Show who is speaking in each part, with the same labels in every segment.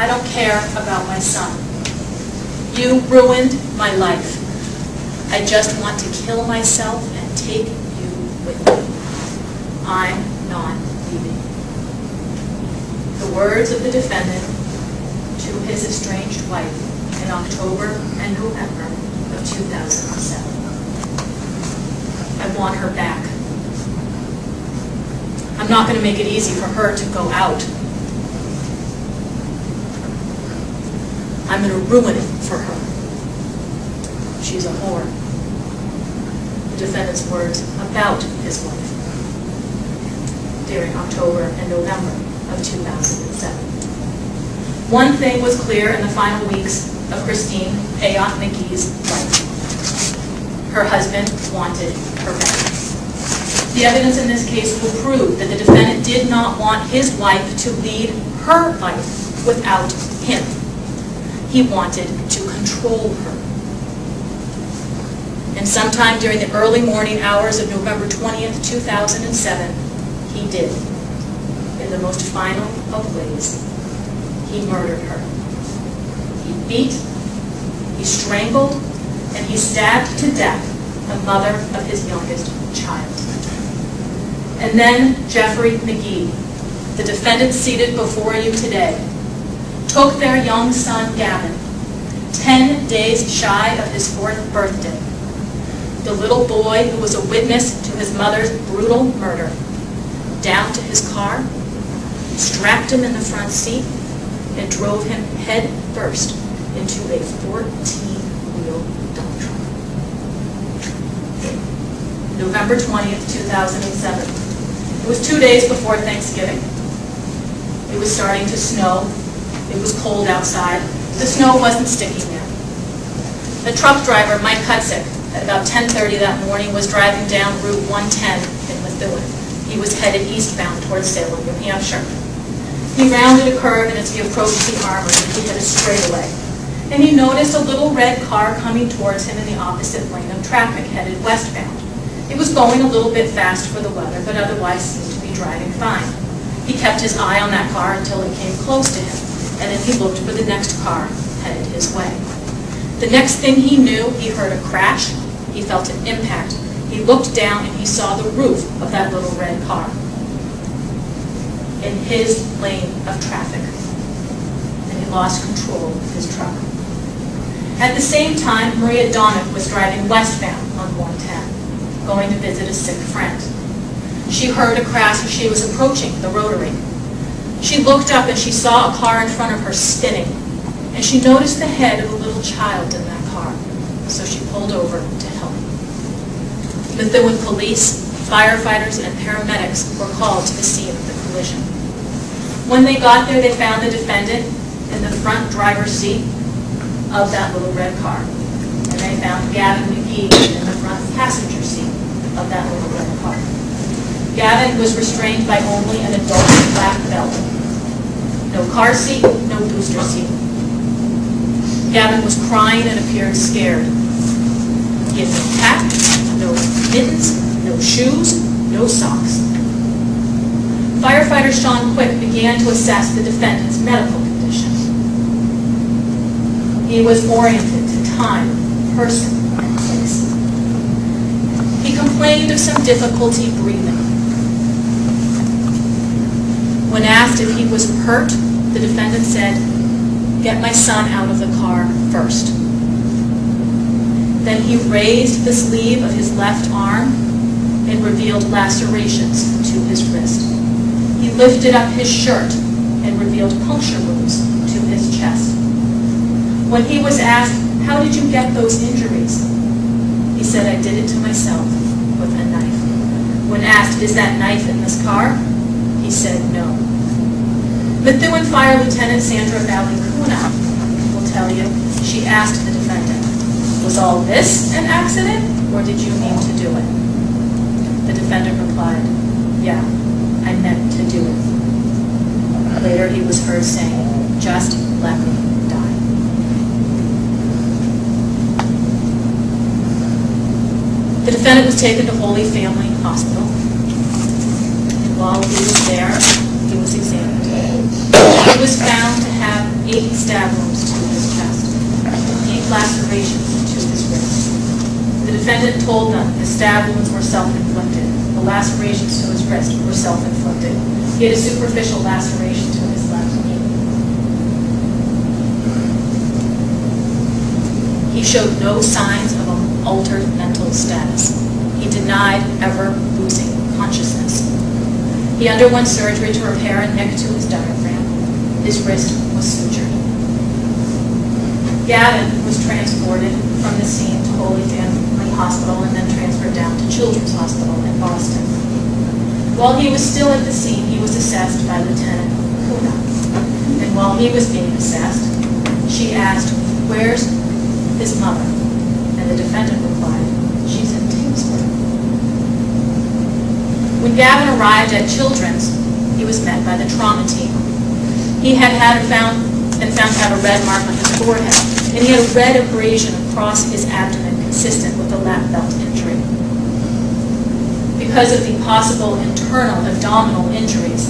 Speaker 1: I don't care about my son. You ruined my life. I just want to kill myself and take you with me. I'm not leaving. The words of the defendant to his estranged wife in October and November of 2007. I want her back. I'm not going to make it easy for her to go out. I'm going to ruin it for her. She's a whore. The defendant's words about his wife during October and November of 2007. One thing was clear in the final weeks of Christine Ayotte McGee's life. Her husband wanted her back. The evidence in this case will prove that the defendant did not want his wife to lead her life without him. He wanted to control her. And sometime during the early morning hours of November 20th, 2007, he did. In the most final of ways, he murdered her. He beat, he strangled, and he stabbed to death the mother of his youngest child. And then Jeffrey McGee, the defendant seated before you today, took their young son Gavin, 10 days shy of his 4th birthday, the little boy who was a witness to his mother's brutal murder, down to his car, strapped him in the front seat, and drove him head first into a 14-wheel dump truck. November 20th, 2007. It was 2 days before Thanksgiving. It was starting to snow. It was cold outside. The snow wasn't sticking there. The truck driver, Mike Kutzik, at about 10:30 that morning, was driving down Route 110 in Methuen. He was headed eastbound towards Salem, New Hampshire. He rounded a curve, and as he approached the Armory, he hit a straightaway. And he noticed a little red car coming towards him in the opposite lane of traffic, headed westbound. It was going a little bit fast for the weather, but otherwise seemed to be driving fine. He kept his eye on that car until it came close to him, and then he looked for the next car headed his way. The next thing he knew, he heard a crash, he felt an impact, he looked down and he saw the roof of that little red car in his lane of traffic, and he lost control of his truck. At the same time, Maria Donnick was driving westbound on 110. Going to visit a sick friend. She heard a crash as she was approaching the rotary. She looked up and she saw a car in front of her spinning, and she noticed the head of a little child in that car, so she pulled over to help. Methuen police, firefighters, and paramedics were called to the scene of the collision. When they got there, they found the defendant in the front driver's seat of that little red car, and they found Gavin McGee in the front passenger seat of that little red car. Gavin was restrained by only an adult black belt. No car seat, no booster seat. Gavin was crying and appeared scared. He had no cap, no mittens, no shoes, no socks. Firefighter Sean Quick began to assess the defendant's medical condition. He was oriented to time, person, and place. He complained of some difficulty breathing. When asked if he was hurt, the defendant said, "Get my son out of the car first." Then he raised the sleeve of his left arm and revealed lacerations to his wrist. He lifted up his shirt and revealed puncture wounds to his chest. When he was asked, "How did you get those injuries?" he said, "I did it to myself with a knife." When asked, "Is that knife in this car?" he said, "No." Methuen Fire Lieutenant Sandra Valicuna will tell you, she asked the defendant, "Was all this an accident, or did you mean to do it?" The defendant replied, "Yeah, I meant to do it." Later he was heard saying, "Just let me die." The defendant was taken to Holy Family Hospital, and while he was there, he was examined. He was found to have 8 stab wounds to his chest, deep lacerations to his wrist. The defendant told them the stab wounds were self-inflicted. The lacerations to his wrist were self-inflicted. He had a superficial laceration to his left knee. He showed no signs of an altered mental status. He denied ever losing consciousness. He underwent surgery to repair a nick to his diaphragm. His wrist was sutured. Gavin was transported from the scene to Holy Family Hospital and then transferred down to Children's Hospital in Boston. While he was still at the scene, he was assessed by Lieutenant Kuna. And while he was being assessed, she asked, "Where's his mother?" And the defendant replied, "She's in Tingsford." When Gavin arrived at Children's, he was met by the trauma team. He had found to have a red mark on his forehead, and he had a red abrasion across his abdomen consistent with a lap belt injury. Because of the possible internal abdominal injuries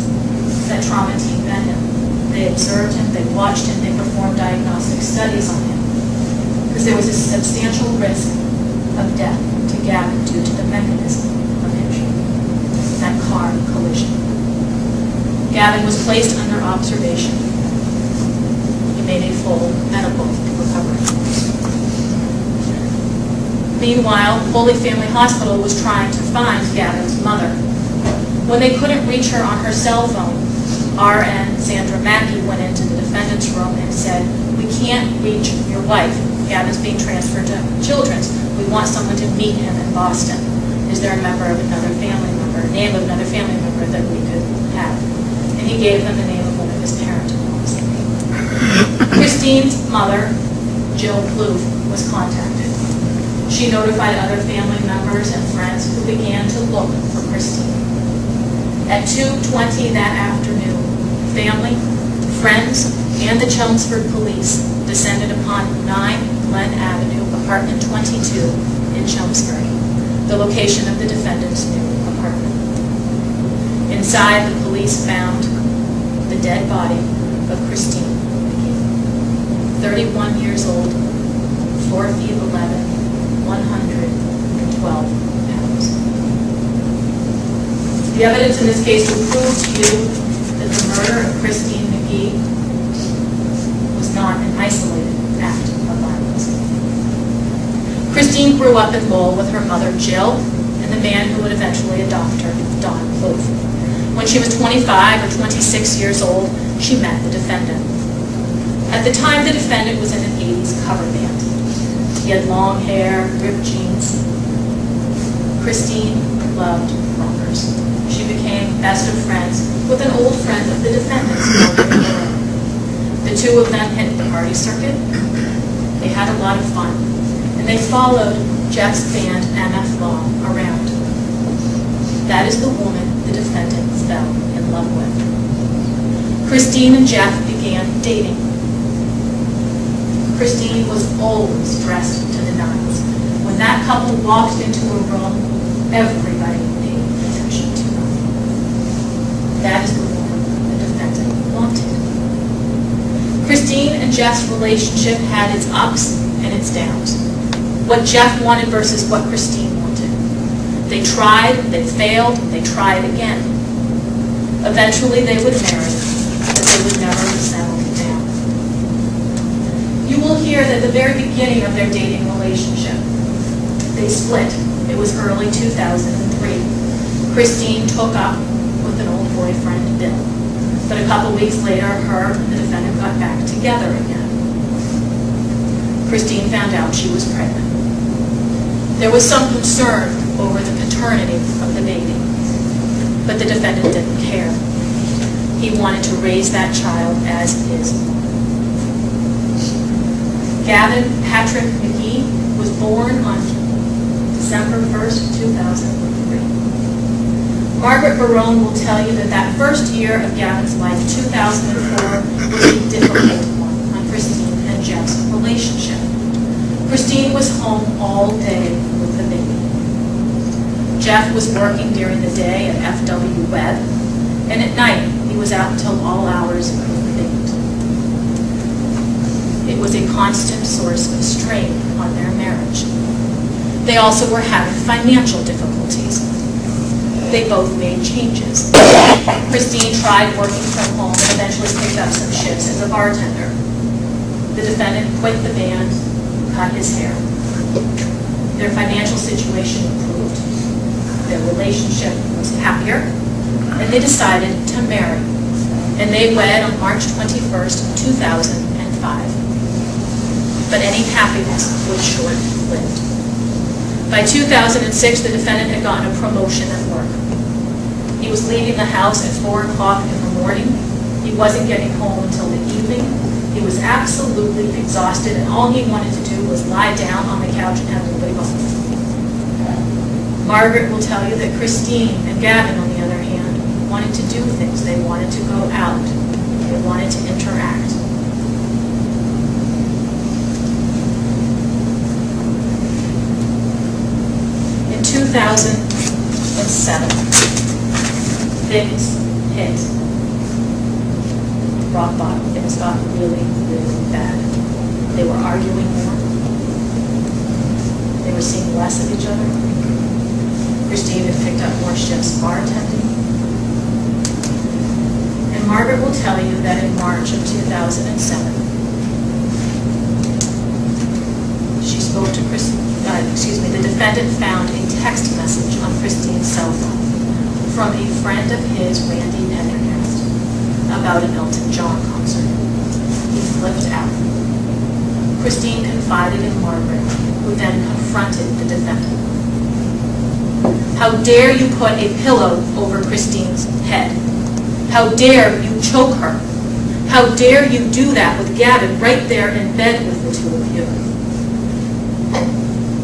Speaker 1: that trauma team met him, they observed him, they watched him, they performed diagnostic studies on him, because there was a substantial risk of death to Gavin due to the mechanism of injury, that car collision. Gavin was placed under observation. He made a full medical recovery. Meanwhile, Holy Family Hospital was trying to find Gavin's mother. When they couldn't reach her on her cell phone, RN Sandra McGee went into the defendant's room and said, "We can't reach your wife. Gavin's being transferred to Children's. We want someone to meet him in Boston. Is there a member of another family member, name of another family member that we could have?" And he gave them the name of one of his parent-in-laws. Christine's mother, Jill Plouffe, was contacted. She notified other family members and friends who began to look for Christine. At 2:20 that afternoon, family, friends, and the Chelmsford police descended upon 9 Glen Avenue, apartment 22 in Chelmsford, the location of the defendant's new apartment. Inside, the police found the dead body of Christine McGee, 31 years old, 4 feet 11, 112 pounds. The evidence in this case will prove to you that the murder of Christine McGee was not an isolated act of violence. Christine grew up in Lowell with her mother, Jill, and the man who would eventually adopt her, Don Plouffe. When she was 25 or 26 years old, she met the defendant. At the time, the defendant was in an 80s cover band. He had long hair, ripped jeans. Christine loved rockers. She became best of friends with an old friend of the defendant's, Lowell. The two of them hit the party circuit. They had a lot of fun, and they followed Jeff's band, MF Law, around. That is the woman the defendant fell in love with. Christine and Jeff began dating. Christine was always dressed to the nines. When that couple walked into a room, everybody paid attention to them. That is the woman the defendant wanted. Christine and Jeff's relationship had its ups and its downs. What Jeff wanted versus what Christine wanted. They tried, they failed, they tried again. Eventually they would marry, but they would never settle down. You will hear that at the very beginning of their dating relationship, they split. It was early 2003. Christine took up with an old boyfriend, Bill. But a couple weeks later, her and the defendant got back together again. Christine found out she was pregnant. There was some concern over the paternity of the baby, but the defendant didn't care. He wanted to raise that child as his own. Gavin Patrick McGee was born on December 1st, 2003. Margaret Barone will tell you that that first year of Gavin's life, 2004, was a difficult one on Christine and Jeff's relationship. Christine was home all day with the baby. Jeff was working during the day at FW Webb, and at night he was out until all hours of the night. was a constant source of strain on their marriage. They also were having financial difficulties. They both made changes. Christine tried working from home and eventually picked up some shifts as a bartender. The defendant quit the band, cut his hair. Their financial situation improved. Their relationship was happier, and they decided to marry. And they wed on March 21st, 2005. But any happiness was short-lived. By 2006, the defendant had gotten a promotion at work. He was leaving the house at 4 o'clock in the morning. He wasn't getting home until the evening. He was absolutely exhausted, and all he wanted to do was lie down on the couch and have a big bubble. Margaret will tell you that Christine and Gavin, on the other hand, wanted to do things. They wanted to go out. They wanted to interact. In 2007, things hit rock bottom. Things got really, really bad. They were arguing more. They were seeing less of each other. Christine had picked up more shifts bartending. And Margaret will tell you that in March of 2007, she spoke to the defendant found a text message on Christine's cell phone from a friend of his, Randy Pendergast, about an Elton John concert. He flipped out. Christine confided in Margaret, who then confronted the defendant. How dare you put a pillow over Christine's head? How dare you choke her? How dare you do that with Gavin right there in bed with the two of you?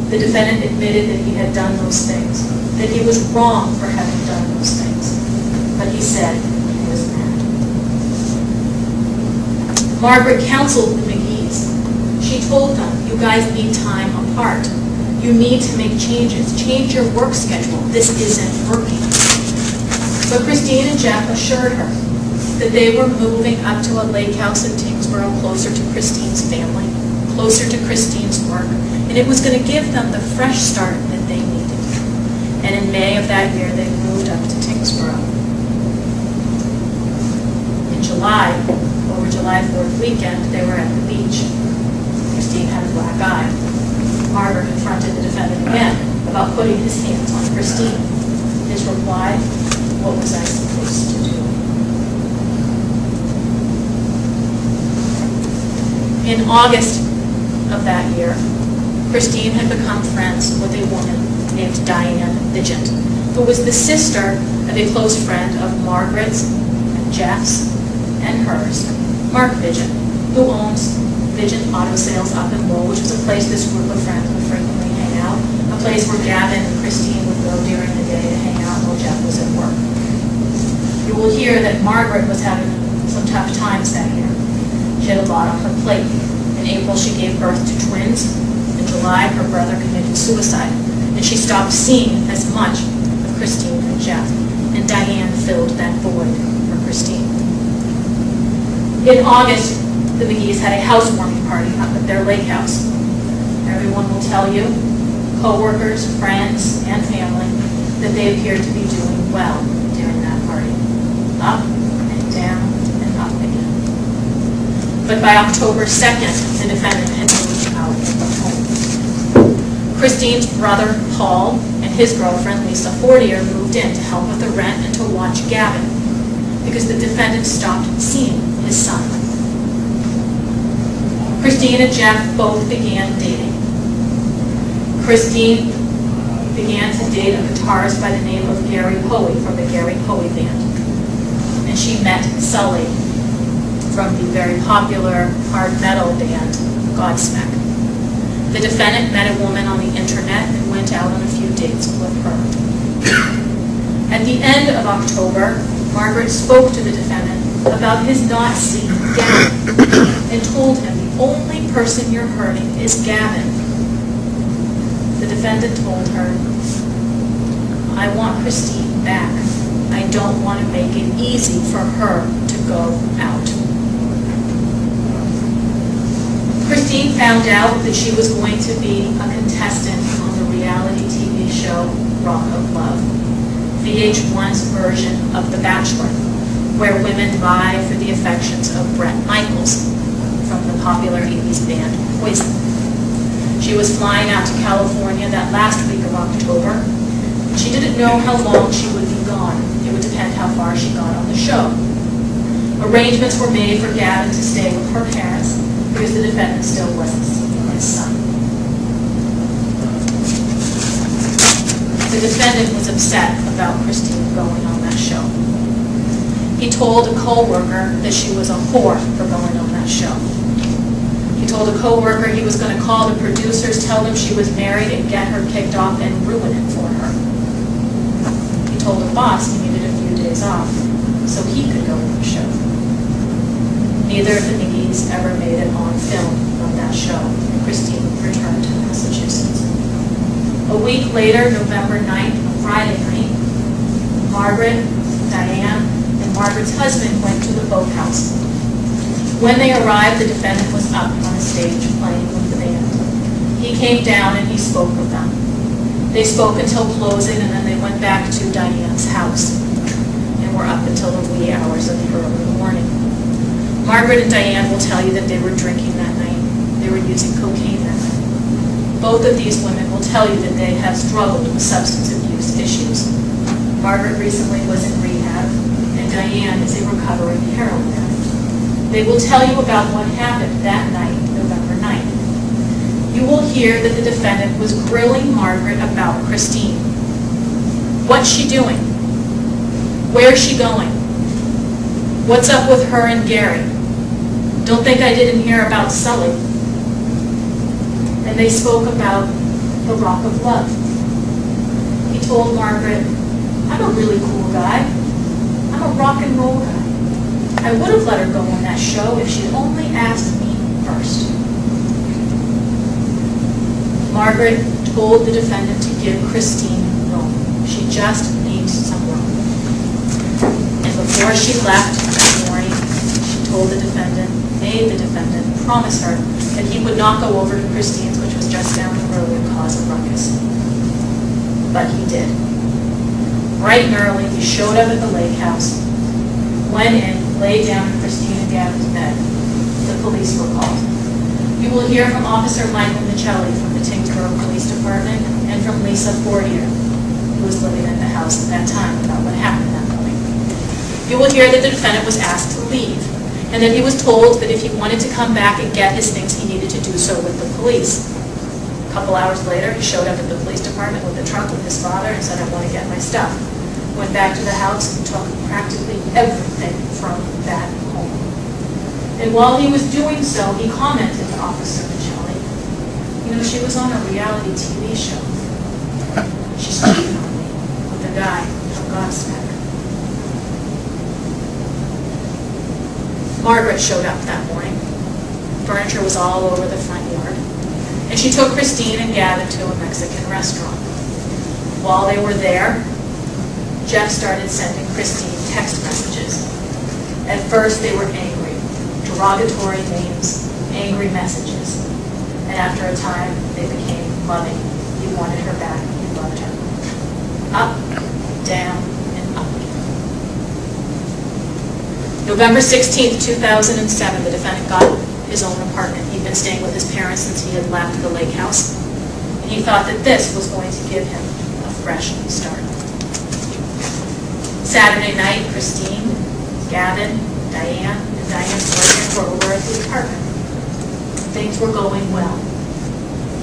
Speaker 1: The defendant admitted that he had done those things, that he was wrong for having done those things, but he said he was mad. Margaret counseled the McGees. She told them, you guys need time apart. You need to make changes. Change your work schedule. This isn't working. But Christine and Jeff assured her that they were moving up to a lake house in Tingsboro, closer to Christine's family, closer to Christine's work, and it was going to give them the fresh start that they needed. And in May of that year, they moved up to Tingsboro. In July, over July 4th weekend, they were at the beach. Christine had a black eye. Margaret confronted the defendant again about putting his hands on Christine. His reply, what was I supposed to do? In August of that year, Christine had become friends with a woman named Diane Vigent, who was the sister of a close friend of Margaret's and Jeff's and hers, Mark Vigent, who owns Vigent Auto Sales up in Lowell, which is a place this group of friends would frequently hang out, a place where Gavin and Christine would go during the day to hang out while Jeff was at work. You will hear that Margaret was having some tough times that year. She had a lot on her plate. In April, she gave birth to twins. In July, her brother committed suicide, and she stopped seeing as much of Christine and Jeff, and Diane filled that void for Christine. In August, the McGees had a housewarming party up at their lake house. Everyone will tell you, co-workers, friends, and family, that they appeared to be doing well during that party. Up and down and up again. But by October 2nd, the defendant had moved out of the home. Christine's brother, Paul, and his girlfriend, Lisa Fortier, moved in to help with the rent and to watch Gavin, because the defendant stopped seeing his son. Christine and Jeff both began dating. Christine began to date a guitarist by the name of Gary Hoey from the Gary Hoey Band. And she met Sully from the very popular hard metal band Godsmack. The defendant met a woman on the internet and went out on a few dates with her. At the end of October, Margaret spoke to the defendant about his not seeing Gavin and told him the only person you're hurting is Gavin. The defendant told her, I want Christine back. I don't want to make it easy for her to go out. Christine found out that she was going to be a contestant on the reality TV show Rock of Love, VH1's version of The Bachelor, where women vie for the affections of Bret Michaels from the popular 80s band Poison. She was flying out to California that last week of October. She didn't know how long she would be gone. It would depend how far she got on the show. Arrangements were made for Gavin to stay with her parents because the defendant still wasn't seeing his son. The defendant was upset about Christine going on that show. He told a co-worker that she was a whore for going on that show. He told a co-worker he was going to call the producers, tell them she was married, and get her kicked off and ruin it for her. He told the boss he needed a few days off so he could go on the show. Neither of the McGees ever made it on film from that show. Christine returned to Massachusetts. A week later, November 9th, a Friday night, Margaret, Diane, and Margaret's husband went to the boathouse. When they arrived, the defendant was up on a stage playing with the band. He came down and he spoke with them. They spoke until closing, and then they went back to Diane's house and were up until the wee hours of the early morning. Margaret and Diane will tell you that they were drinking that night. They were using cocaine that night. Both of these women will tell you that they have struggled with substance abuse issues. Margaret recently was in rehab, and Diane is a recovering heroin addict. They will tell you about what happened that night, November 9th. You will hear that the defendant was grilling Margaret about Christine. What's she doing? Where's she going? What's up with her and Gary? Don't think I didn't hear about Sully. And they spoke about the Rock of Love. He told Margaret, I'm a really cool guy. I'm a rock and roll guy. I would have let her go on that show if she'd only asked me first. Margaret told the defendant to give Christine room. She just needs some room. And before she left that morning, she told the defendant, made the defendant promise her that he would not go over to Christine's, which was just down the road, and cause a ruckus. But he did. Bright and early, he showed up at the lake house, went in, laid down in Christine and Gavin's bed. The police were called. You will hear from Officer Michael Michelli from the Tingsboro Police Department and from Lisa Fortier, who was living in the house at that time, about what happened that morning. You will hear that the defendant was asked to leave, and that he was told that if he wanted to come back and get his things, he needed to do so with the police. A couple hours later, he showed up at the police department with a truck with his father and said, I want to get my stuff. Went back to the house and took practically everything from that home. And while he was doing so, he commented to Officer Michelli, you know, she was on a reality TV show. She's cheating on me with a guy from Godspeck. Margaret showed up that morning. Furniture was all over the front yard. And she took Christine and Gavin to a Mexican restaurant. While they were there, Jeff started sending Christine text messages. At first, they were angry, derogatory names, angry messages. And after a time, they became loving. He wanted her back. He loved her. Up, down, and up. November 16th, 2007, the defendant got his own apartment. He'd been staying with his parents since he had left the lake house. And he thought that this was going to give him a fresh start. Saturday night, Christine, Gavin, Diane, and Diane's boyfriend were over at the apartment. Things were going well.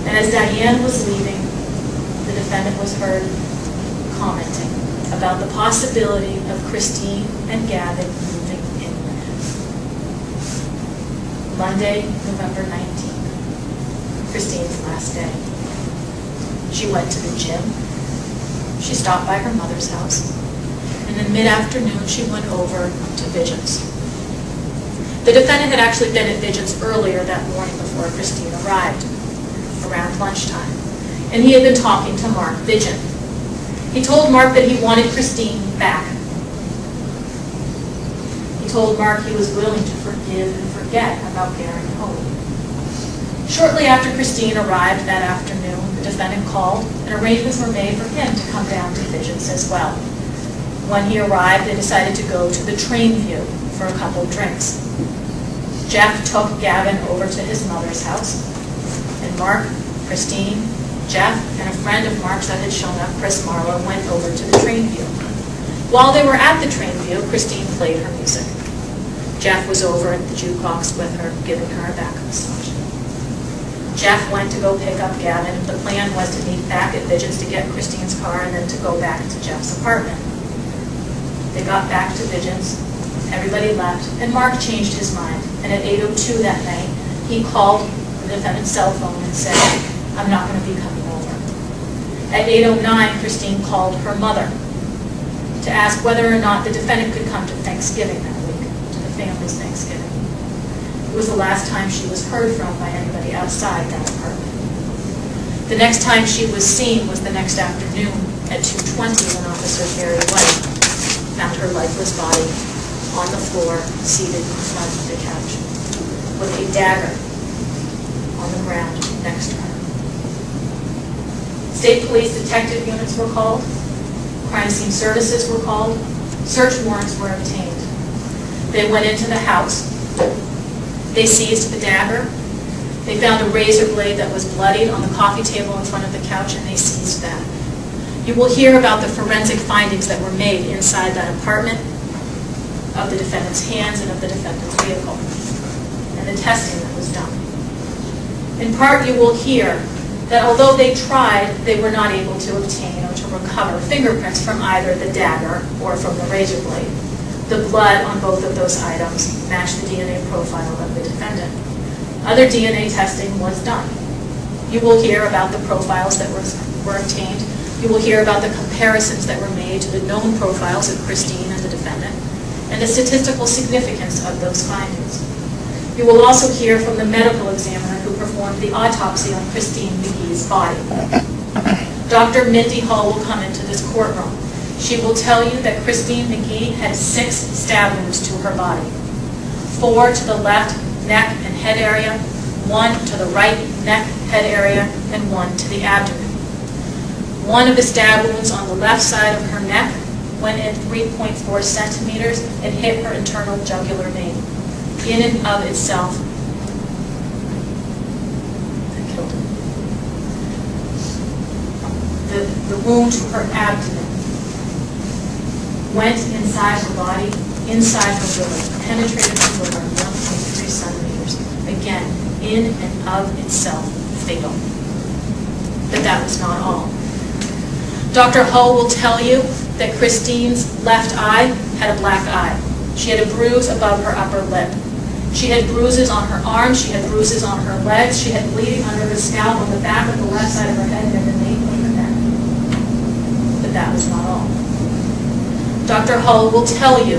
Speaker 1: And as Diane was leaving, the defendant was heard commenting about the possibility of Christine and Gavin moving in. Monday, November 19th, Christine's last day. She went to the gym. She stopped by her mother's house. And in mid-afternoon, she went over to Vigil's. The defendant had actually been at Vigil's earlier that morning before Christine arrived, around lunchtime. And he had been talking to Mark Vigil. He told Mark that he wanted Christine back. He told Mark he was willing to forgive and forget about Gary Hoey. Shortly after Christine arrived that afternoon, the defendant called, and arrangements were made for him to come down to Vigils as well. When he arrived, they decided to go to the train view for a couple of drinks. Jeff took Gavin over to his mother's house, and Mark, Christine, Jeff, and a friend of Mark's that had shown up, Chris Marlowe, went over to the train view. While they were at the train view, Christine played her music. Jeff was over at the jukebox with her, giving her a back massage. Jeff went to go pick up Gavin. The plan was to meet back at Vigils to get Christine's car and then to go back to Jeff's apartment. They got back to Vigils, everybody left, and Mark changed his mind. And at 8:02 that night, he called the defendant's cell phone and said, "I'm not going to be coming over." At 8:09, Christine called her mother to ask whether or not the defendant could come to Thanksgiving that week, to the family's Thanksgiving. It was the last time she was heard from by anybody outside that apartment. The next time she was seen was the next afternoon at 2:20 when Officer Gary White found her lifeless body on the floor, seated in front of the couch, with a dagger on the ground next to her. State police detective units were called, crime scene services were called, search warrants were obtained. They went into the house. They seized the dagger. They found a razor blade that was bloodied on the coffee table in front of the couch, and they seized that. You will hear about the forensic findings that were made inside that apartment, of the defendant's hands and of the defendant's vehicle, and the testing that was done. In part, you will hear that although they tried, they were not able to obtain or to recover fingerprints from either the dagger or from the razor blade. The blood on both of those items matched the DNA profile of the defendant. Other DNA testing was done. You will hear about the profiles that were obtained. You will hear about the comparisons that were made to the known profiles of Christine and the defendant, and the statistical significance of those findings. You will also hear from the medical examiner who performed the autopsy on Christine McGee's body. Dr. Mindy Hall will come into this courtroom. She will tell you that Christine McGee had 6 stab wounds to her body. 4 to the left neck and head area, 1 to the right neck, head area, and 1 to the abdomen. One of the stab wounds on the left side of her neck went in 3.4 centimeters and hit her internal jugular vein. In and of itself, that killed her. The wound to her abdomen went inside her body, inside her liver, penetrated her liver 1.3 centimeters. Again, in and of itself, fatal. But that was not all. Dr. Hull will tell you that Christine's left eye had a black eye. She had a bruise above her upper lip. She had bruises on her arms. She had bruises on her legs. She had bleeding under her scalp on the back of the left side of her head and the nape of her neck. But that was not all. Dr. Hull will tell you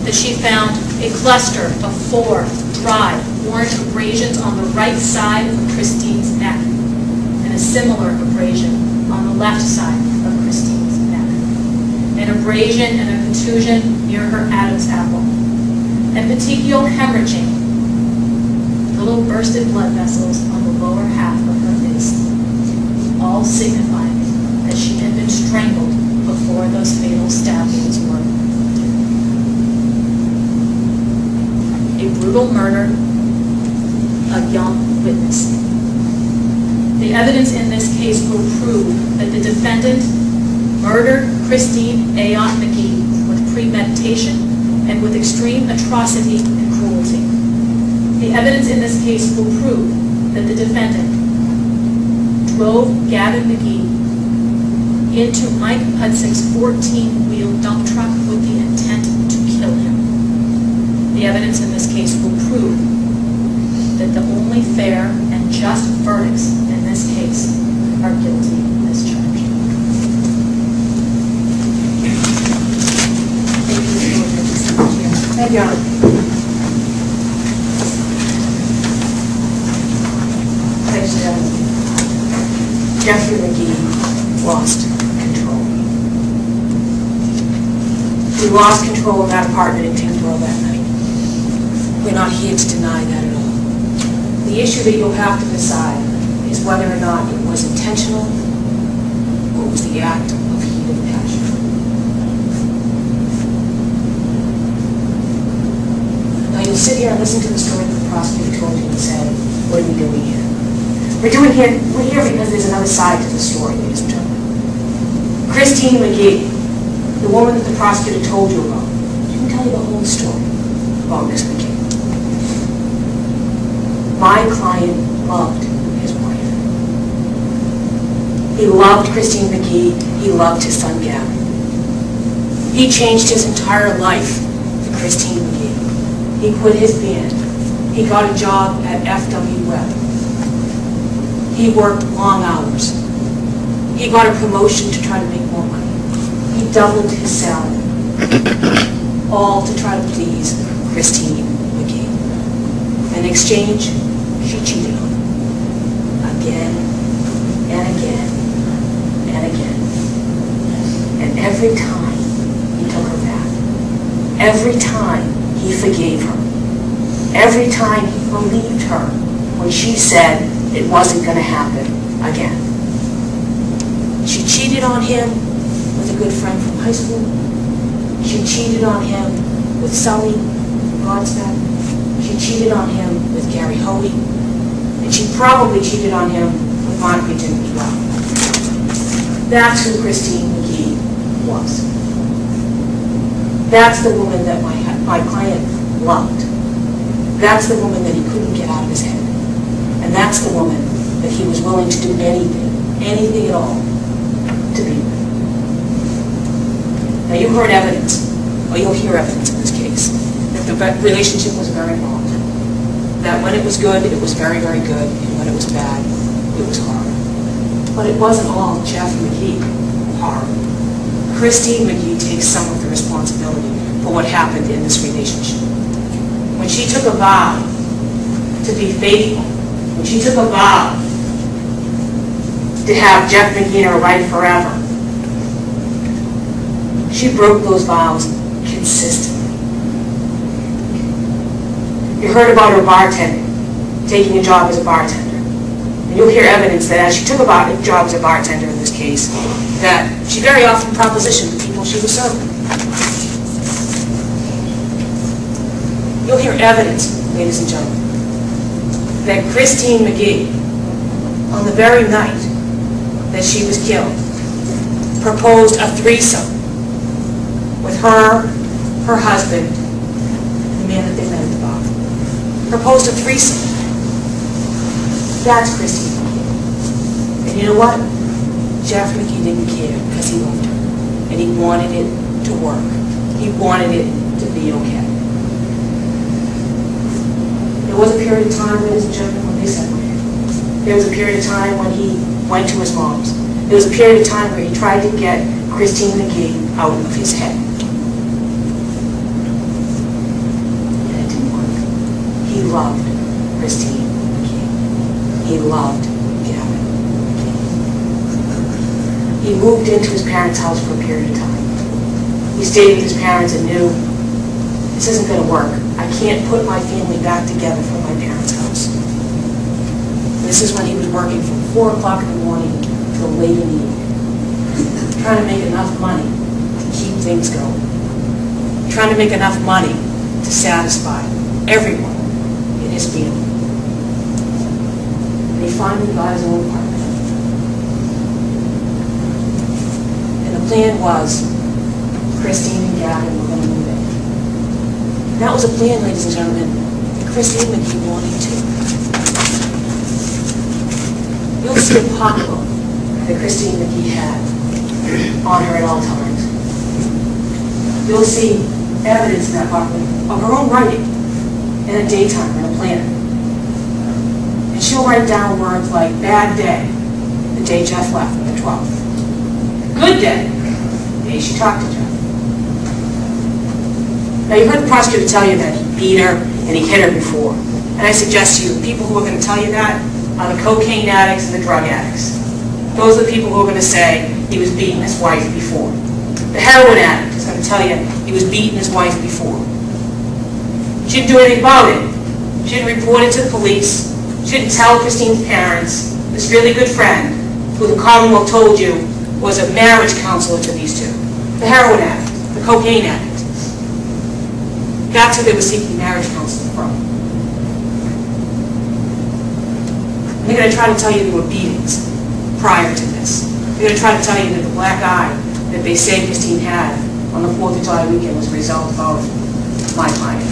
Speaker 1: that she found a cluster of 4 dry, orange abrasions on the right side of Christine's neck and a similar abrasion on the left side of Christine's neck. An abrasion and a contusion near her Adam's apple. And petechial hemorrhaging, little bursted blood vessels on the lower half of her face, all signifying that she had been strangled before those fatal stab wounds were. A brutal murder, a young witness. The evidence in this case will prove that the defendant murdered Christine Ayotte McGee with premeditation and with extreme atrocity and cruelty. The evidence in this case will prove that the defendant drove Gavin McGee into Mike Pudsick's 14-wheel dump truck with the intent to kill him. The evidence in this case will prove that the only fair and just verdicts in this case are guilty as charged.
Speaker 2: Thank you. Ladies and gentlemen, Jeffrey McGee lost control. We lost control of that apartment in Timbro that night. We're not here to deny that at all. the issue that you'll have to decide is whether or not it was intentional or it was the act of heat of passion. Now you'll sit here and listen to the story that the prosecutor told you and say, what are we doing here? We're here because there's another side to the story, ladies and gentlemen. Christine McGee, the woman that the prosecutor told you about, she can tell you the whole story about Miss McGee. My client loved his wife. He loved Christine McGee. He loved his son Gavin. He changed his entire life for Christine McGee. He quit his band. He got a job at FW Webb. He worked long hours. He got a promotion to try to make more money. He doubled his salary, all to try to please Christine McGee. In exchange, she cheated on him again and again and again. And every time he took her back, every time he forgave her, every time he believed her when she said it wasn't going to happen again. She cheated on him with a good friend from high school. She cheated on him with Sully from Godspeed. She cheated on him with Gary Hoey. And she probably cheated on him with Monica Jim as well. That's who Christine McGee was. That's the woman that my client loved. That's the woman that he couldn't get out of his head. And that's the woman that he was willing to do anything at all, to be with. Now you heard evidence, or you'll hear evidence in this case, that the relationship was very wrong. That when it was good, it was very, very good, and when it was bad, it was horrible. But it wasn't all Jeff McGee horrible. Christine McGee takes some of the responsibility for what happened in this relationship. When she took a vow to be faithful, when she took a vow to have Jeff McGee in her life forever, she broke those vows consistently. You heard about her bartending, taking a job as a bartender. And you'll hear evidence that as she took a job as a bartender in this case, that she very often propositioned the people she was serving. You'll hear evidence, ladies and gentlemen, that Christine McGee, on the very night that she was killed, proposed a threesome with her husband, the man that they met at the bar. Proposed a threesome. That's Christine McGee. And you know what? Jeff McGee didn't care because he loved her. And he wanted it to work. He wanted it to be okay. There was a period of time, ladies and gentlemen, when they separated. There was a period of time when he went to his mom's. There was a period of time where he tried to get Christine McGee out of his head. And it didn't work. He loved Christine McGee. He loved Gavin McGee. He moved into his parents' house for a period of time. He stayed with his parents and knew, this isn't going to work. I can't put my family back together from my parents' house. This is when he was working from 4 o'clock in the morning till late in the evening, trying to make enough money to keep things going, trying to make enough money to satisfy everyone in his family. And he finally got his own apartment. And the plan was Christine and Gavin were going to move in. And that was a plan, ladies and gentlemen, that Christine McGee wanted too. You'll see a pocketbook that Christine McGee had on her at all times. You'll see evidence in that pocketbook of her own writing in a daytime, in a planner. And she'll write down words like bad day, the day Jeff left, the 12th. Good day, the day she talked to Jeff. Now you heard the prosecutor tell you that he beat her and he hit her before. And I suggest to you, the people who are going to tell you that are the cocaine addicts and the drug addicts. Those are the people who are going to say he was beating his wife before. The heroin addict is going to tell you he was beating his wife before. She didn't do anything about it. She didn't report it to the police. She didn't tell Christine's parents, this really good friend, who the Commonwealth told you was a marriage counselor to these two, the heroin addict, the cocaine addict. That's who they were seeking marriage counseling from. They're going to try to tell you there were beatings prior to this. They're going to try to tell you that the black eye that they say Christine had on the 4th of July weekend was a result of my client.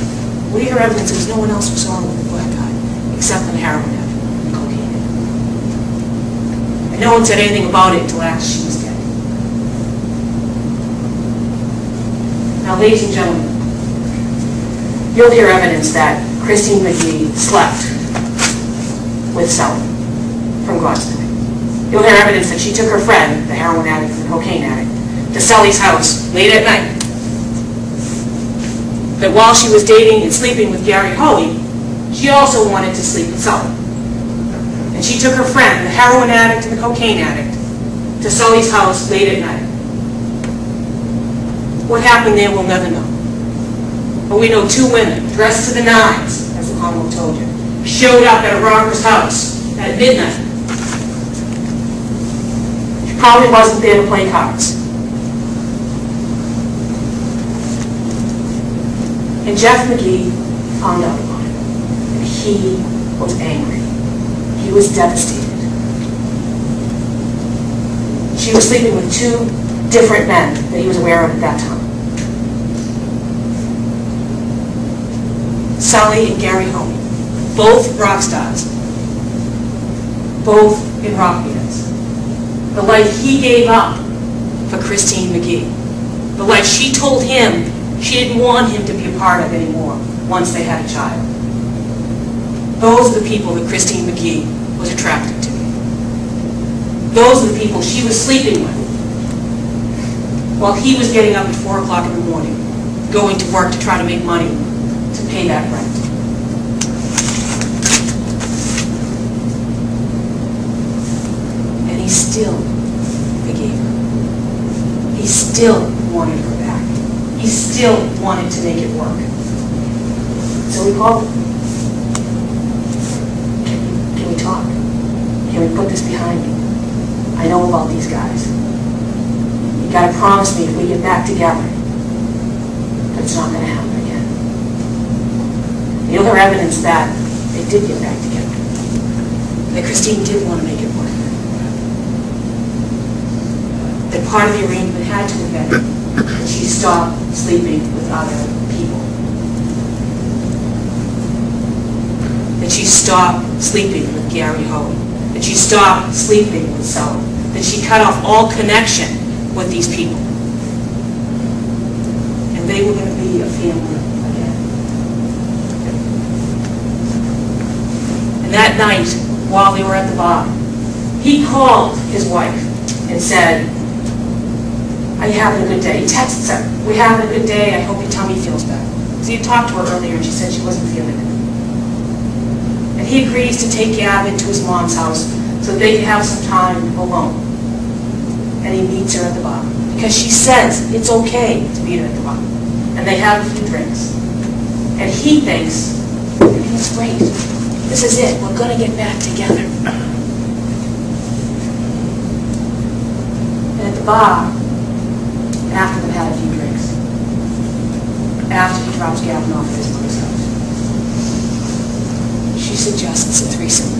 Speaker 2: We hear evidence that no one else was on with the black eye except for the heroin addict and cocaine addict. And no one said anything about it until after she was dead. Now, ladies and gentlemen, you'll hear evidence that Christine McGee slept with Sully from God's night. You'll hear evidence that she took her friend, the heroin addict and the cocaine addict, to Sully's house late at night. That while she was dating and sleeping with Gary Hoey, she also wanted to sleep with Sully. And she took her friend, the heroin addict and the cocaine addict, to Sully's house late at night. What happened there, we'll never know. But we know two women, dressed to the nines, as the Commonwealth told you, showed up at a robber's house at midnight. She probably wasn't there to play cards. And Jeff McGee found out about it. And he was angry. He was devastated. She was sleeping with two different men that he was aware of at that time. Sully and Gary Hoey, both rock stars, both in rock bands. The life he gave up for Christine McGee. The life she told him she didn't want him to be a part of anymore once they had a child. Those are the people that Christine McGee was attracted to. Those are the people she was sleeping with while he was getting up at 4 o'clock in the morning, going to work to try to make money to pay that rent. And he still forgave her. He still wanted her back. He still wanted to make it work. So we called him. Can we talk? Can we put this behind me? I know about these guys. You gotta promise me if we get back together that it's not gonna happen again. The other evidence that they did get back together. That Christine did want to make it work. That part of the arrangement had to have been that she stopped sleeping with other people. That she stopped sleeping with Gary Hoey. That she stopped sleeping with Sully. That she cut off all connection with these people. And they were going to be a family again. And that night, while they were at the bar, he called his wife and said, "Are you having a good day?" He texted her, "We're having a good day. I hope your tummy feels better." So he talked to her earlier and she said she wasn't feeling it. And he agrees to take Gavin to his mom's house so they can have some time alone. And he meets her at the bar because she says it's okay to meet her at the bar. And they have a few drinks. And he thinks, it's great. This is it. We're going to get back together. And at the bar, after they've had a few drinks, after he drops Gavin off at his mother's house, she suggests a threesome.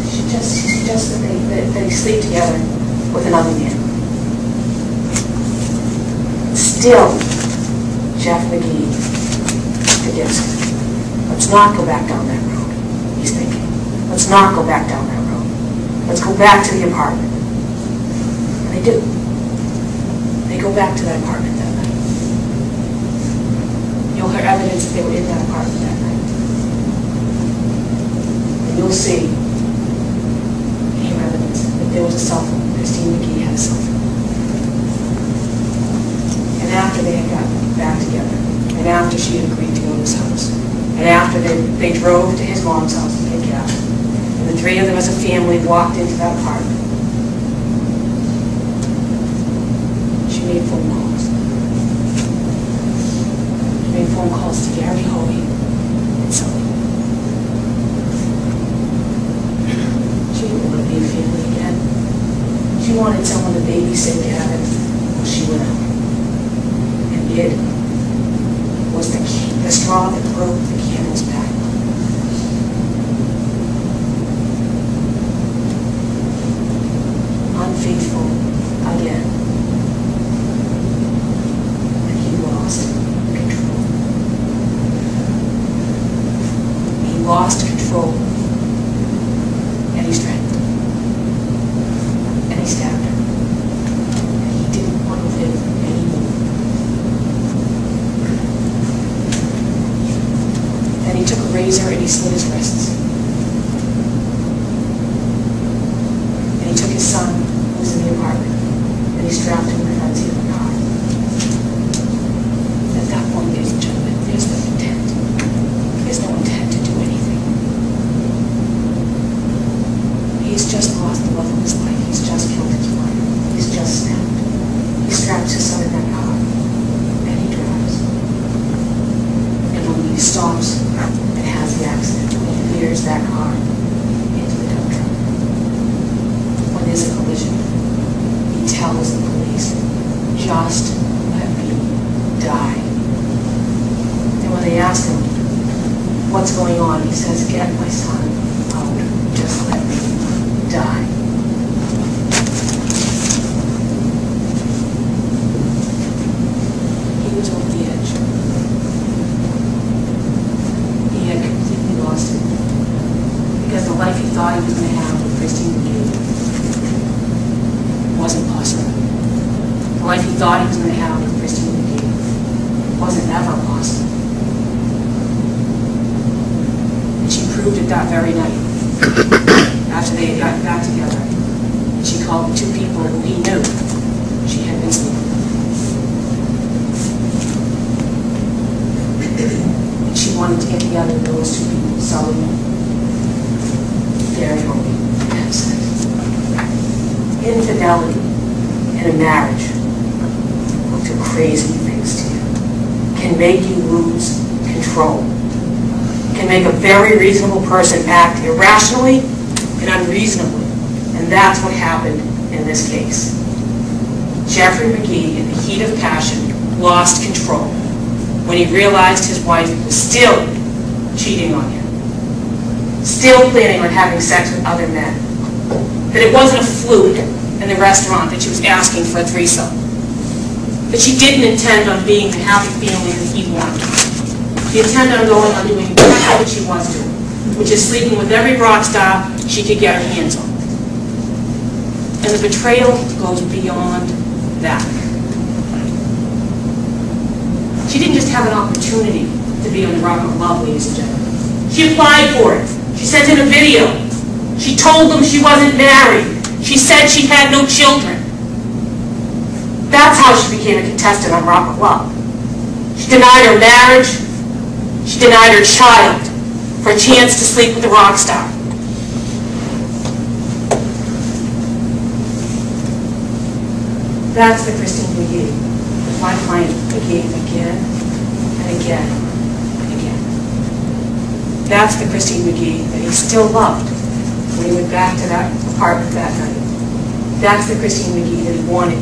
Speaker 2: She suggests that they sleep together with another man. Still, Jeff McGee forgives her. Let's not go back down that road, he's thinking. Let's not go back down that road. Let's go back to the apartment. And they do. They go back to that apartment that night. You'll hear evidence that they were in that apartment that night. And you'll see, hear evidence that there was a cell phone. Christine McGee had a cell phone. And after they had gotten back together, and after she had agreed to go to his house, and after they drove to his mom's house to pick Gavin, and the three of them as a family walked into that apartment, she made phone calls. She wanted someone to babysit Gavin while she went out. And it was the straw that broke the camel's back. Unfaithful again. And he lost control. He lost control. And he strangled her. And he stabbed her. And he didn't want to live anymore. Then he took a razor and he slit his wrists. And he took his son, who was in the apartment, and he strapped him in the front seat of the car. At that point, ladies and gentlemen, there's no intent. There's no intent to do anything. He's just lost the love of his life. He's just killed his wife. He's just snapped. He straps his son in that car, and he drives. And when he stops and has the accident, when he veers that car into the dump truck, when there's a collision, he tells the police, just let me die. And when they ask him, what's going on, he says, get my son out, just let me die. He was over the edge. He had completely lost it. Because the life he thought he was going to have with Christine McGee wasn't possible. The life he thought he was going to have with Christine McGee wasn't ever possible. And she proved it that very night. After they got back together, and she called the two people who he knew she had been sleeping with. And she wanted to get together with those two people, Sully and Gary Hogan, and have sex. Infidelity in a marriage will do crazy things to you. Can make you lose control. Can make a very reasonable person act irrationally and unreasonably. And that's what happened in this case. Jeffrey McGee, in the heat of passion, lost control when he realized his wife was still cheating on him, still planning on having sex with other men, that it wasn't a fluke in the restaurant that she was asking for a threesome, that she didn't intend on being the happy family that he wanted. She intended on going on doing exactly what she was doing, which is sleeping with every rock star she could get her hands on. And the betrayal goes beyond that. She didn't just have an opportunity to be on the Rock of Love, ladies and gentlemen. She applied for it. She sent in a video. She told them she wasn't married. She said she had no children. That's how she became a contestant on Rock of Love. She denied her marriage. She denied her child for a chance to sleep with a rock star. That's the Christine McGee that my client forgave again and again and again. That's the Christine McGee that he still loved when he went back to that apartment that night. That's the Christine McGee that he wanted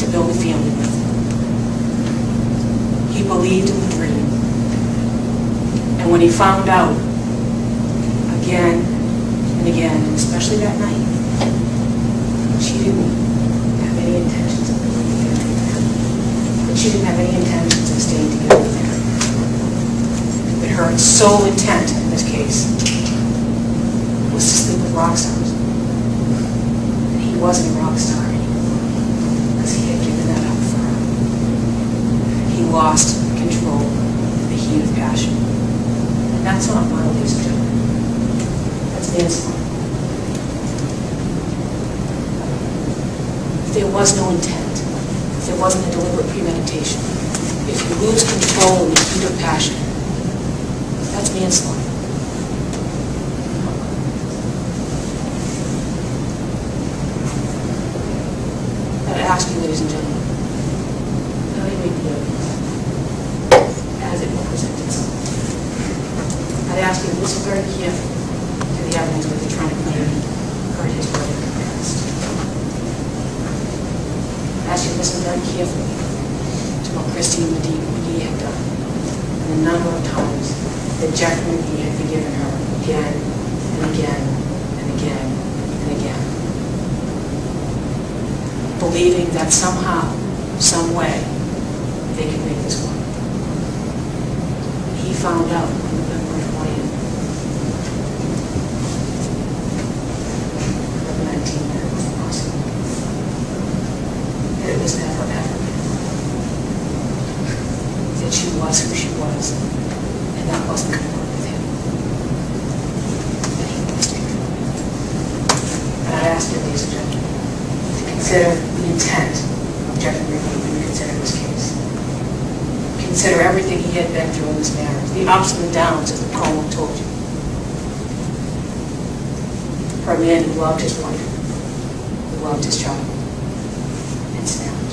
Speaker 2: to build a family with. He believed in the dream. And when he found out, again and again, and especially that night, she didn't have any intentions of being together. But she didn't have any intentions of staying together with him. But her sole intent in this case was to sleep with rock stars. And he wasn't a rock star anymore because he had given that up for her. He lost control in the heat of passion. And that's not murder, ladies and gentlemen. That's manslaughter. If there was no intent, if there wasn't a deliberate premeditation, if you lose control in the heat of passion, that's manslaughter. I'd ask you, ladies and gentlemen, evaluate the evidence as it will present itself. I'd ask you to listen very carefully to the evidence that they're trying to claim hurt his brother in the past. to listen very carefully to what Christine McGee had done, and the number of times that Jeffrey McGee had forgiven her again and again and again and again, believing that somehow, some way, they could make this work. He found out on November 20th, 19 minutes, that it was never ever that she was who she was, and that wasn't going to work with him. And he lost her. And I asked you, ladies and gentlemen, to consider the intent of Jeffrey McGee when you consider this case. Consider everything he had been through in this marriage, the ups and the downs, as the poem told you. For a man who loved his wife, who loved his child, and snapped.